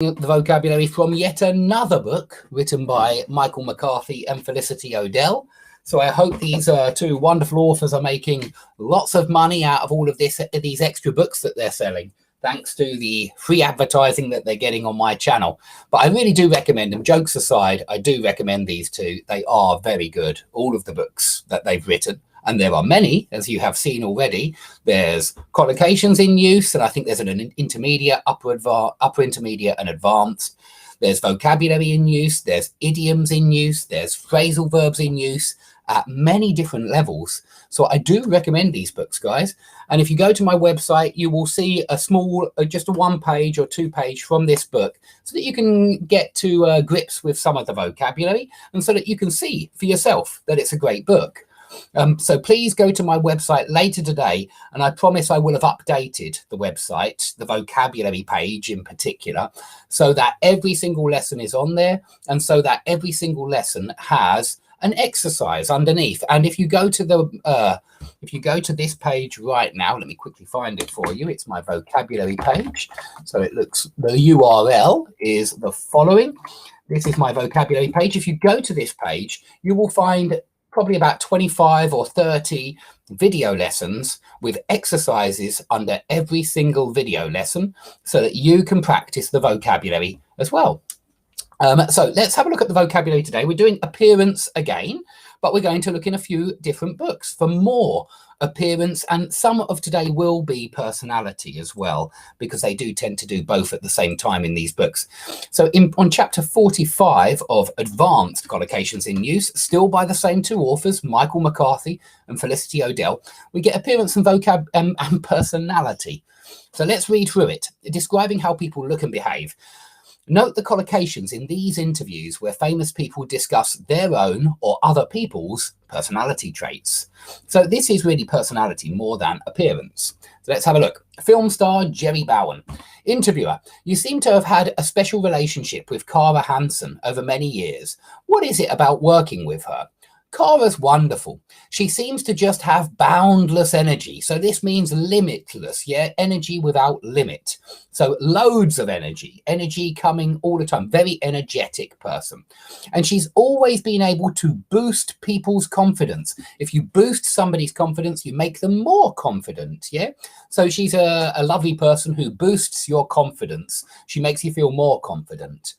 the vocabulary from yet another book written by Michael McCarthy and Felicity O'Dell. So I hope these two wonderful authors are making lots of money out of all of these extra books that they're selling, thanks to the free advertising that they're getting on my channel. But I really do recommend them. Jokes aside, I do recommend these two. They are very good, all of the books that they've written. And there are many, as you have seen already. There's collocations in use, and I think there's an intermediate, upper intermediate, and advanced. There's vocabulary in use. There's idioms in use. There's phrasal verbs in use at many different levels. So I do recommend these books, guys. And if you go to my website, you will see a small, just a 1 page or 2 page from this book, so that you can get to grips with some of the vocabulary, and so that you can see for yourself that it's a great book. So please go to my website later today, and I promise I will have updated the website, the vocabulary page in particular, so that every single lesson is on there, and so that every single lesson has an exercise underneath. And if you go to this page right now, let me quickly find it for you. It's my vocabulary page. So it looks, the URL is the following. This is my vocabulary page. If you go to this page, you will find probably about 25 or 30 video lessons with exercises under every single video lesson, so that you can practice the vocabulary as well. So let's have a look at the vocabulary today. We're doing appearance again, but we're going to look in a few different books for more appearance, and some of today will be personality as well, because they do tend to do both at the same time in these books. So on chapter 45 of Advanced Collocations in Use, still by the same two authors, Michael McCarthy and Felicity O'Dell, we get appearance and vocab and personality. So let's read through it, describing how people look and behave. Note the collocations in these interviews where famous people discuss their own or other people's personality traits. So this is really personality more than appearance. So let's have a look. Film star Jerry Bowen. Interviewer: you seem to have had a special relationship with Cara Hansen over many years. What is it about working with her? Cara's wonderful. She seems to just have boundless energy. So this means limitless, yeah? Energy without limit. So loads of energy coming all the time. Very energetic person. And she's always been able to boost people's confidence. If you boost somebody's confidence, you make them more confident, yeah? So she's a lovely person who boosts your confidence. She makes you feel more confident,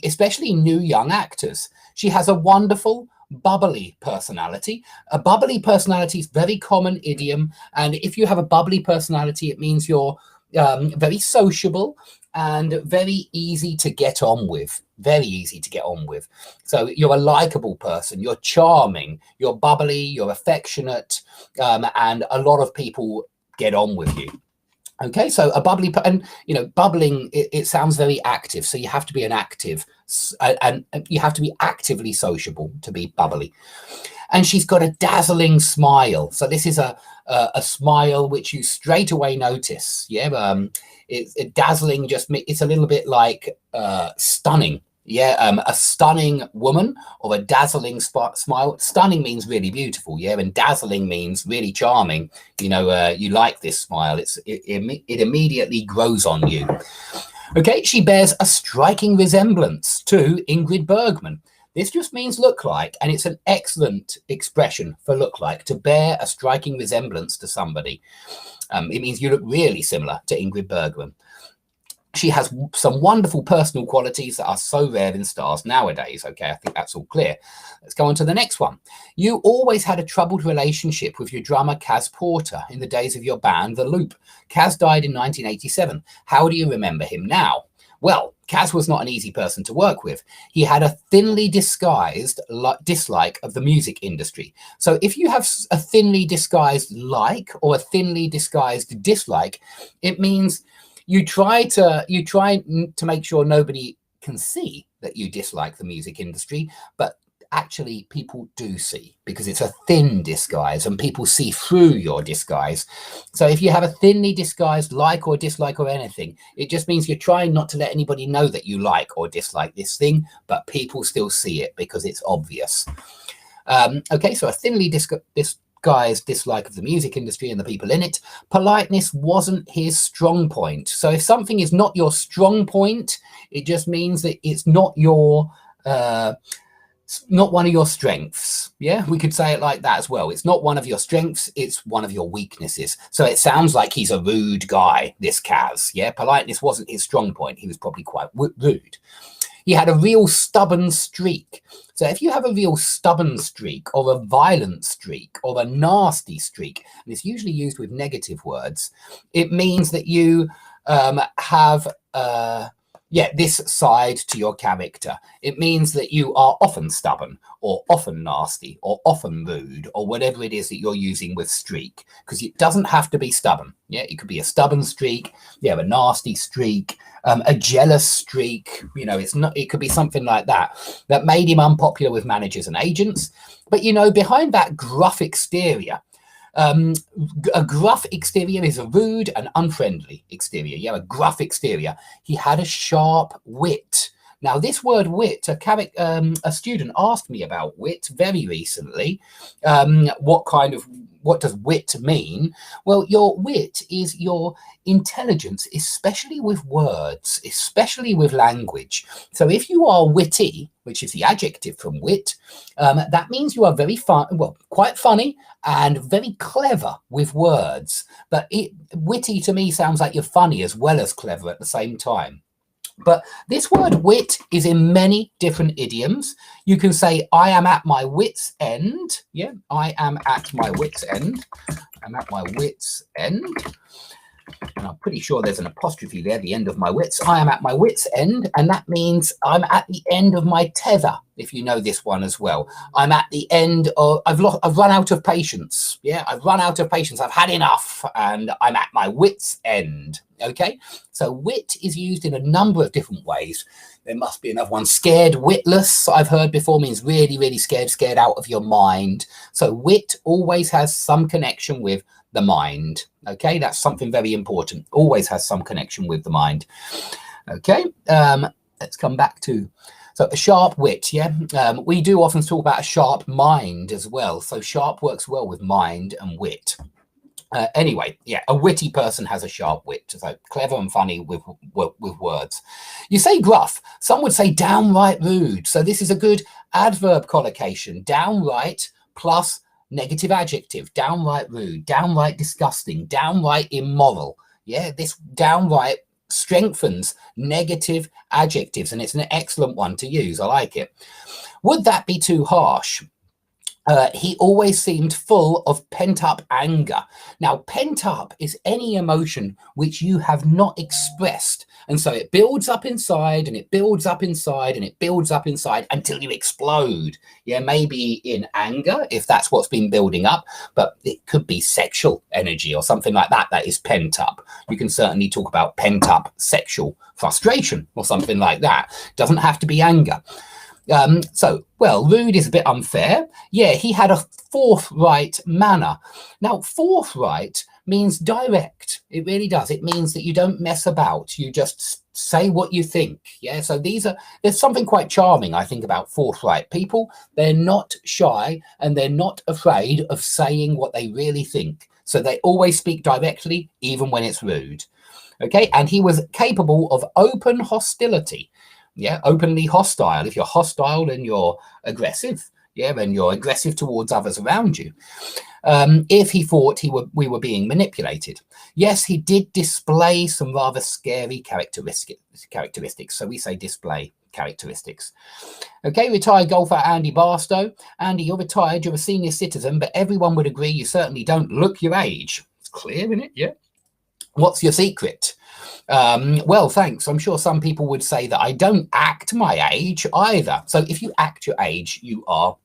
especially new young actors. She has a wonderful, bubbly personality. A bubbly personality is very common idiom, and if you have a bubbly personality, it means you're very sociable and very easy to get on with. Very easy to get on with. So you're a likable person, you're charming, you're bubbly, you're affectionate, and a lot of people get on with you. Okay, so a bubbly, and you know, bubbling, it sounds very active. So you have to be an active, and you have to be actively sociable to be bubbly. And she's got a dazzling smile. So this is a smile which you straight away notice. Yeah, it's dazzling. It's a little bit like stunning. Yeah, a stunning woman or a dazzling smile. Stunning means really beautiful, yeah, and dazzling means really charming. You know, you like this smile. It immediately grows on you. Okay, she bears a striking resemblance to Ingrid Bergman. This just means look like, and it's an excellent expression for look like, to bear a striking resemblance to somebody. It means you look really similar to Ingrid Bergman. She has some wonderful personal qualities that are so rare in stars nowadays. Okay, I think that's all clear. Let's go on to the next one. You always had a troubled relationship with your drummer, Kaz Porter, in the days of your band, The Loop. Kaz died in 1987. How do you remember him now? Well, Kaz was not an easy person to work with. He had a thinly disguised dislike of the music industry. So if you have a thinly disguised like or a thinly disguised dislike, it means you try to make sure nobody can see that you dislike the music industry, but actually people do see, because it's a thin disguise and people see through your disguise. So if you have a thinly disguised like or dislike or anything, it just means you're trying not to let anybody know that you like or dislike this thing, but people still see it because it's obvious. Okay, so a thinly guy's dislike of the music industry and the people in it, politeness wasn't his strong point. So if something is not your strong point, it just means that it's not your not one of your strengths. Yeah, we could say it like that as well. It's not one of your strengths, it's one of your weaknesses. So it sounds like he's a rude guy, this Kaz. Yeah, politeness wasn't his strong point. He was probably quite rude. He had a real stubborn streak. So if you have a real stubborn streak or a violent streak or a nasty streak, and it's usually used with negative words, it means that you have this side to your character. It means that you are often stubborn or often nasty or often rude or whatever it is that you're using with streak, because it doesn't have to be stubborn. Yeah, it could be a stubborn streak, a nasty streak, a jealous streak. It could be something like that made him unpopular with managers and agents. But behind that gruff exterior, a gruff exterior is a rude and unfriendly exterior. Yeah, a gruff exterior. He had a sharp wit. Now, this word wit, a student asked me about wit very recently. What does wit mean? Well, your wit is your intelligence, especially with words, especially with language. So if you are witty, which is the adjective from wit, that means you are very quite funny and very clever with words. But witty to me sounds like you're funny as well as clever at the same time. But this word wit is in many different idioms. You can say, I am at my wit's end. Yeah, I am at my wit's end. I'm at my wit's end. And I'm pretty sure there's an apostrophe there, the end of my wits. I am at my wit's end, and that means I'm at the end of my tether, if you know this one as well. I'm at the end of, I've run out of patience. Yeah, I've run out of patience. I've had enough, and I'm at my wit's end. Okay, so wit is used in a number of different ways. There must be another one. Scared witless, I've heard before, means really, really scared out of your mind. So wit always has some connection with the mind. Okay, that's something very important. Always has some connection with the mind. Okay, let's come back to, so a sharp wit. Yeah, we do often talk about a sharp mind as well. So sharp works well with mind and wit. Anyway, yeah, a witty person has a sharp wit, so clever and funny with words. You say gruff, some would say downright rude. So this is a good adverb collocation. Downright plus negative adjective, downright rude, downright disgusting, downright immoral. Yeah, this downright strengthens negative adjectives, and it's an excellent one to use. I like it. Would that be too harsh? He always seemed full of pent-up anger. Now, pent-up is any emotion which you have not expressed. And so it builds up inside, and it builds up inside, and it builds up inside until you explode. Yeah, maybe in anger, if that's what's been building up, but it could be sexual energy or something like that that is pent up. You can certainly talk about pent-up sexual frustration or something like that. Doesn't have to be anger. Rude is a bit unfair. Yeah, he had a forthright manner. Now, forthright means direct. It really does. It means that you don't mess about. You just say what you think. Yeah, so there's something quite charming, I think, about forthright people. They're not shy and they're not afraid of saying what they really think. So they always speak directly, even when it's rude. Okay, and he was capable of open hostility. Yeah, openly hostile. If you're hostile, then you're aggressive. Yeah, then you're aggressive towards others around you. If he thought we were being manipulated. Yes, he did display some rather scary characteristics. So we say display characteristics. Okay, retired golfer Andy Barstow. Andy, you're retired, you're a senior citizen, but everyone would agree you certainly don't look your age. It's clear, isn't it? Yeah. What's your secret? Well, thanks. I'm sure some people would say that I don't act my age either. So if you act your age, you are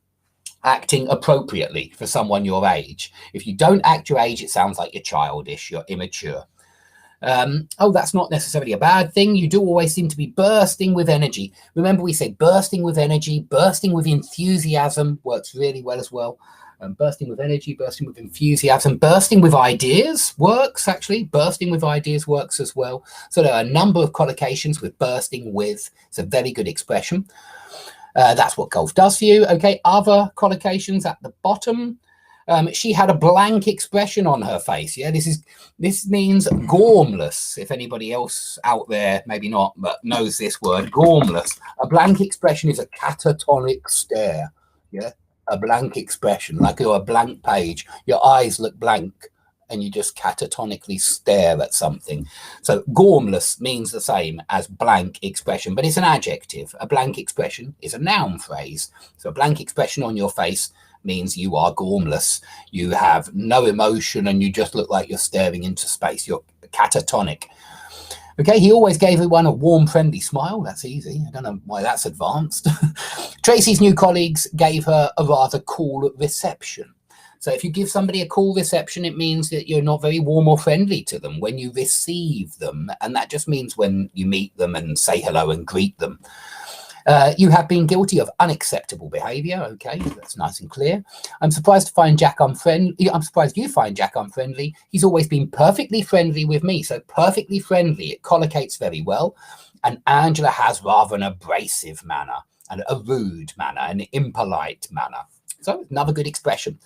acting appropriately for someone your age. If you don't act your age, it sounds like you're childish, you're immature. That's not necessarily a bad thing. You do always seem to be bursting with energy. Remember, we said bursting with energy, bursting with enthusiasm works really well as well. Bursting with energy, bursting with enthusiasm, bursting with ideas works, actually. Bursting with ideas works as well. So there are a number of collocations with bursting with. It's a very good expression. That's what golf does for you. Okay, other collocations at the bottom. She had a blank expression on her face. Yeah, this means gormless. If anybody else out there, maybe not, but knows this word, gormless. A blank expression is a catatonic stare. Yeah, a blank expression, like you're a blank page. Your eyes look blank, and you just catatonically stare at something. So gormless means the same as blank expression, but it's an adjective. A blank expression is a noun phrase. So a blank expression on your face means you are gormless. You have no emotion and you just look like you're staring into space. You're catatonic. Okay, he always gave everyone a warm, friendly smile. That's easy. I don't know why that's advanced. Tracy's new colleagues gave her a rather cool reception. So if you give somebody a cool reception, it means that you're not very warm or friendly to them when you receive them. And that just means when you meet them and say hello and greet them. You have been guilty of unacceptable behavior. Okay, that's nice and clear. I'm surprised to find Jack unfriendly. I'm surprised you find Jack unfriendly. He's always been perfectly friendly with me. So perfectly friendly, it collocates very well. And Angela has rather an abrasive manner and a rude manner, an impolite manner. So another good expression.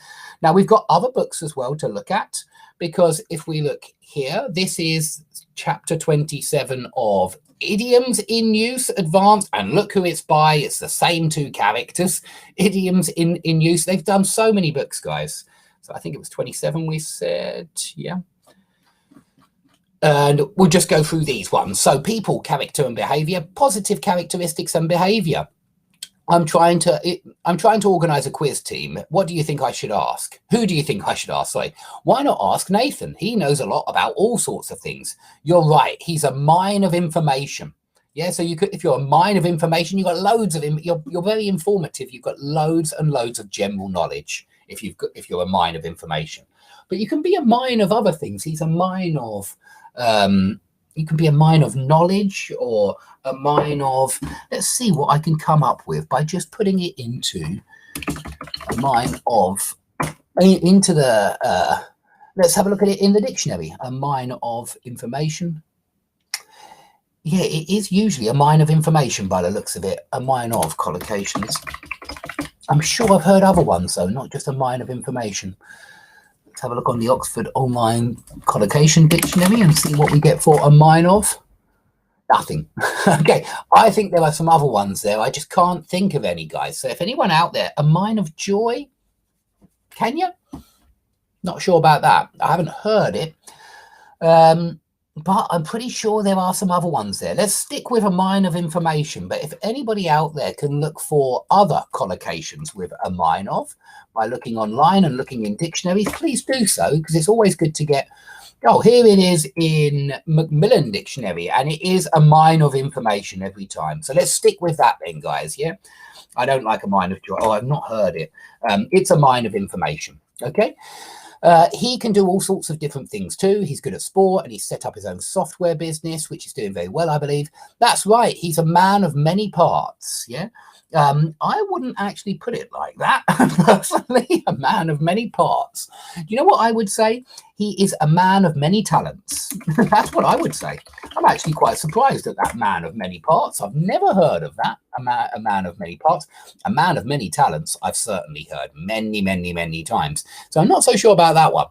Now we've got other books as well to look at, because if we look here, this is chapter 27 of Idioms in Use Advanced, and look who it's by. It's the same two characters. Idioms in Use. They've done so many books, guys. So I think it was 27 we said. Yeah. And we'll just go through these ones. So people, character and behavior, positive characteristics and behavior. I'm trying to organize a quiz team. What do you think I should ask? Who do you think I should ask? Sorry. Why not ask Nathan? He knows a lot about all sorts of things. You're right. He's a mine of information. Yeah. So you could, if you're a mine of information, you've got loads of, you're very informative. You've got loads and loads of general knowledge if you're a mine of information, but you can be a mine of other things. He's a mine of, you can be a mine of knowledge or a mine of, let's see what I can come up with by just putting it into a mine of, into the, let's have a look at it in the dictionary. A mine of information. Yeah, it is usually a mine of information by the looks of it. A mine of collocations. I'm sure I've heard other ones though, not just a mine of information. Let's have a look on the Oxford Online Collocation Dictionary and see what we get for a mine of. Nothing. Okay, I think there are some other ones there. I just can't think of any, guys. So if anyone out there, a mine of joy, can you? Not sure about that. I haven't heard it. But I'm pretty sure there are some other ones there. Let's stick with a mine of information. But if anybody out there can look for other collocations with a mine of by looking online and looking in dictionaries, please do so, because it's always good to get. Oh, here it is in Macmillan Dictionary, and it is a mine of information every time. So let's stick with that then, guys. Yeah, I don't like a mine of joy. Oh, I've not heard it. It's a mine of information. Okay. He can do all sorts of different things too. He's good at sport and he's set up his own software business, which is doing very well, I believe. That's right. He's a man of many parts. Yeah. I wouldn't actually put it like that. Personally, a man of many parts. Do you know what I would say? He is a man of many talents. That's what I would say. I'm actually quite surprised at that man of many parts. I've never heard of that. A man of many parts. A man of many talents, I've certainly heard many, many, many times. So I'm not so sure about that one.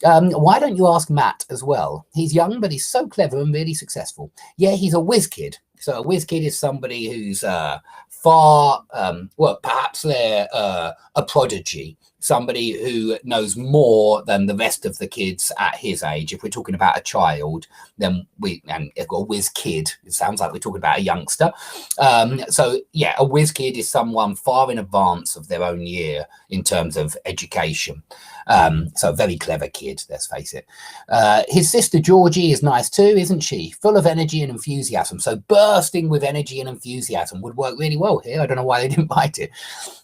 Why don't you ask Matt as well? He's young, but he's so clever and really successful. Yeah, he's a whiz kid. So a whiz kid is somebody who's far, well, perhaps they're a prodigy, somebody who knows more than the rest of the kids at his age. If we're talking about a child, then and a whiz kid, it sounds like we're talking about a youngster. So yeah, a whiz kid is someone far in advance of their own year in terms of education. So a very clever kid, let's face it. His sister Georgie is nice too, isn't she? Full of energy and enthusiasm. So bursting with energy and enthusiasm would work really well here. I don't know why they didn't write it.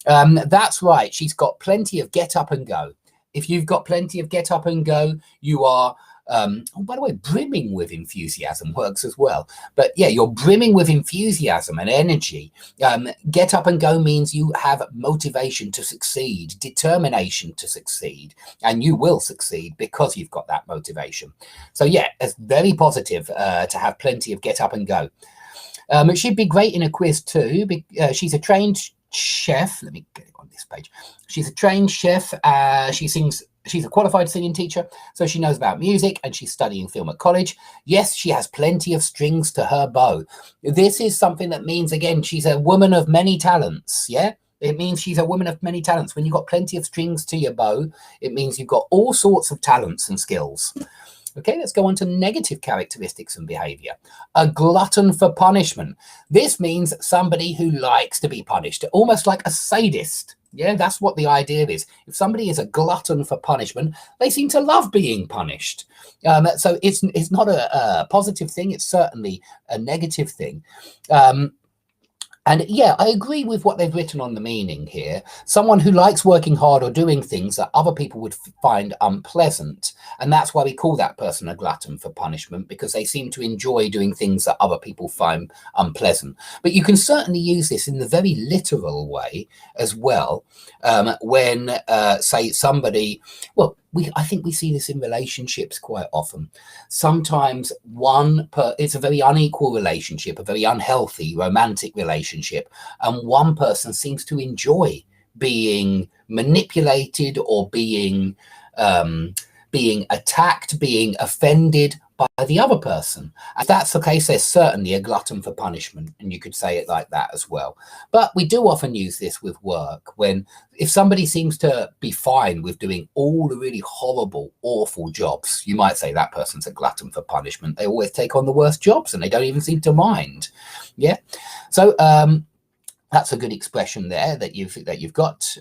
That's right. She's got plenty of get up and go. If you've got plenty of get up and go, you are, oh, by the way, brimming with enthusiasm works as well. But yeah, you're brimming with enthusiasm and energy. Get up and go means you have motivation to succeed, determination to succeed, and you will succeed because you've got that motivation. So yeah, it's very positive to have plenty of get up and go. She'd be great in a quiz too. She's a trained chef. Let me get on this page. She's a trained chef. She sings. She's a qualified singing teacher, so she knows about music, and she's studying film at college. Yes, she has plenty of strings to her bow. This is something that means, again, she's a woman of many talents. Yeah, it means she's a woman of many talents. When you've got plenty of strings to your bow, it means you've got all sorts of talents and skills. Okay, let's go on to negative characteristics and behavior. A glutton for punishment. This means somebody who likes to be punished, almost like a sadist. Yeah, that's what the idea is. If somebody is a glutton for punishment, they seem to love being punished. So it's not a positive thing. It's certainly a negative thing. And yeah, I agree with what they've written on the meaning here. Someone who likes working hard or doing things that other people would find unpleasant. And that's why we call that person a glutton for punishment, because they seem to enjoy doing things that other people find unpleasant. But you can certainly use this in the very literal way as well. When, say, somebody, well, I think we see this in relationships quite often. Sometimes it's a very unequal relationship, a very unhealthy romantic relationship, and one person seems to enjoy being manipulated or being attacked, being offended by the other person. If that's the case, there's certainly a glutton for punishment, and you could say it like that as well. But we do often use this with work, if somebody seems to be fine with doing all the really horrible, awful jobs, you might say that person's a glutton for punishment. They always take on the worst jobs and they don't even seem to mind. Yeah. So that's a good expression there that you've got.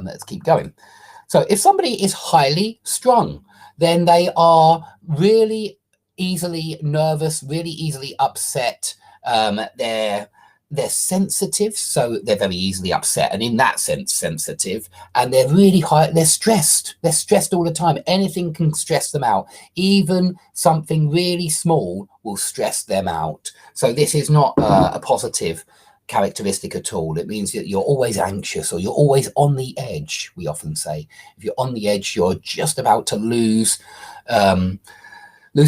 Let's keep going. So if somebody is highly strung, then they are really easily nervous, really easily upset. They're sensitive, so they're very easily upset, and in that sense sensitive. And they're really high. They're stressed. They're stressed all the time. Anything can stress them out. Even something really small will stress them out. So this is not a positive characteristic at all. It means that you're always anxious, or you're always on the edge. We often say if you're on the edge, you're just about to lose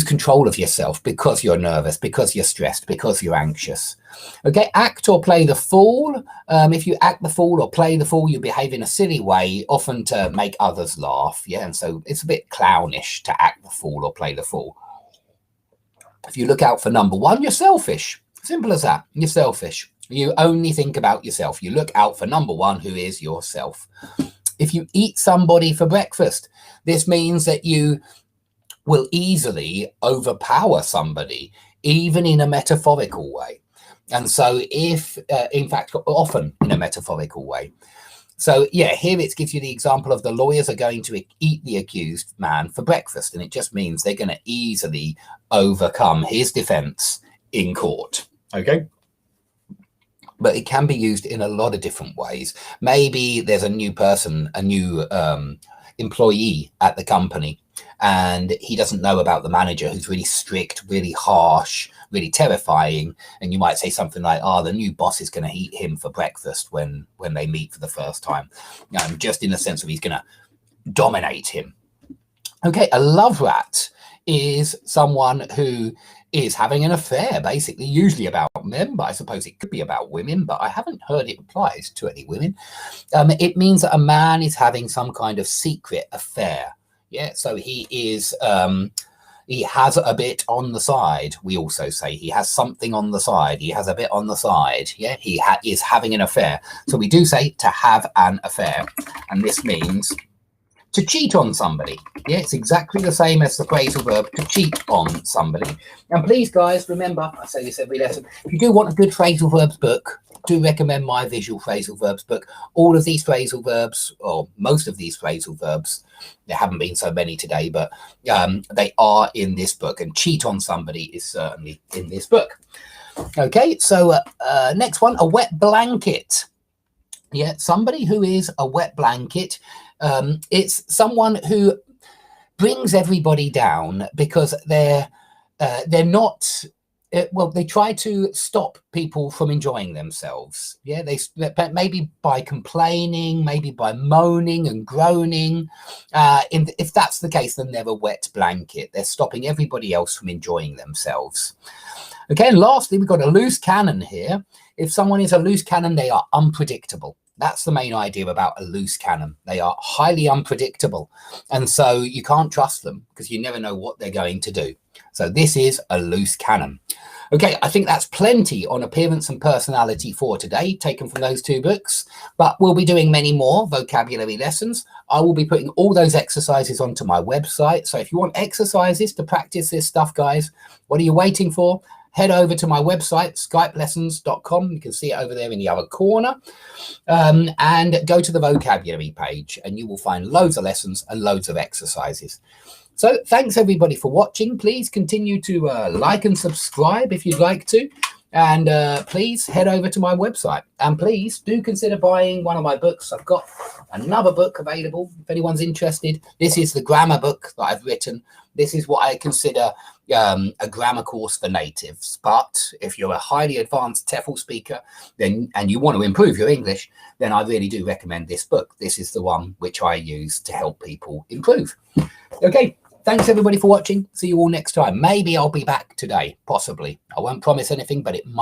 control of yourself because you're nervous, because you're stressed, because you're anxious. Okay, act or play the fool. If you act the fool or play the fool, you behave in a silly way, often to make others laugh. Yeah, and so it's a bit clownish to act the fool or play the fool. If you look out for number one, you're selfish. Simple as that. You're selfish. You only think about yourself. You look out for number one, who is yourself. If you eat somebody for breakfast, this means that you will easily overpower somebody, even in a metaphorical way. And so in fact, often in a metaphorical way. So yeah, here it gives you the example of the lawyers are going to eat the accused man for breakfast. And it just means they're going to easily overcome his defense in court. Okay. But it can be used in a lot of different ways. Maybe there's a new person, a new employee at the company, and he doesn't know about the manager, who's really strict, really harsh, really terrifying. And you might say something like, the new boss is going to eat him for breakfast when they meet for the first time. Just in the sense of he's going to dominate him. Okay, a love rat is someone who is having an affair, basically, usually about men, but I suppose it could be about women, but I haven't heard it applies to any women. It means that a man is having some kind of secret affair. Yeah, so he has a bit on the side. We also say he has something on the side. He has a bit on the side. Yeah, he is having an affair. So we do say to have an affair, and this means to cheat on somebody. Yeah, it's exactly the same as the phrasal verb to cheat on somebody. And please, guys, remember, I say this every lesson, if you do want a good phrasal verbs book, do recommend my visual phrasal verbs book. All of these phrasal verbs, or most of these phrasal verbs, there haven't been so many today, but they are in this book, and cheat on somebody is certainly in this book. Okay, so next one, a wet blanket. Yeah, somebody who is a wet blanket. It's someone who brings everybody down because they're not. They try to stop people from enjoying themselves. Yeah, they maybe by complaining, maybe by moaning and groaning. If that's the case, then they're a wet blanket. They're stopping everybody else from enjoying themselves. Okay, and lastly, we've got a loose cannon here. If someone is a loose cannon, they are unpredictable. That's the main idea about a loose cannon. They are highly unpredictable. And so you can't trust them because you never know what they're going to do. So this is a loose cannon. Okay, I think that's plenty on appearance and personality for today, taken from those two books. But we'll be doing many more vocabulary lessons. I will be putting all those exercises onto my website. So if you want exercises to practice this stuff, guys, what are you waiting for? Head over to my website, skypelessons.com. You can see it over there in the other corner. And go to the vocabulary page and you will find loads of lessons and loads of exercises. So thanks everybody for watching. Please continue to like and subscribe if you'd like to. And please head over to my website. And please do consider buying one of my books. I've got another book available if anyone's interested. This is the grammar book that I've written. This is what I consider a grammar course for natives. But if you're a highly advanced TEFL speaker and you want to improve your English, then I really do recommend this book. This is the one which I use to help people improve. Okay. Thanks everybody for watching. See you all next time. Maybe I'll be back today, possibly. I won't promise anything, but it might.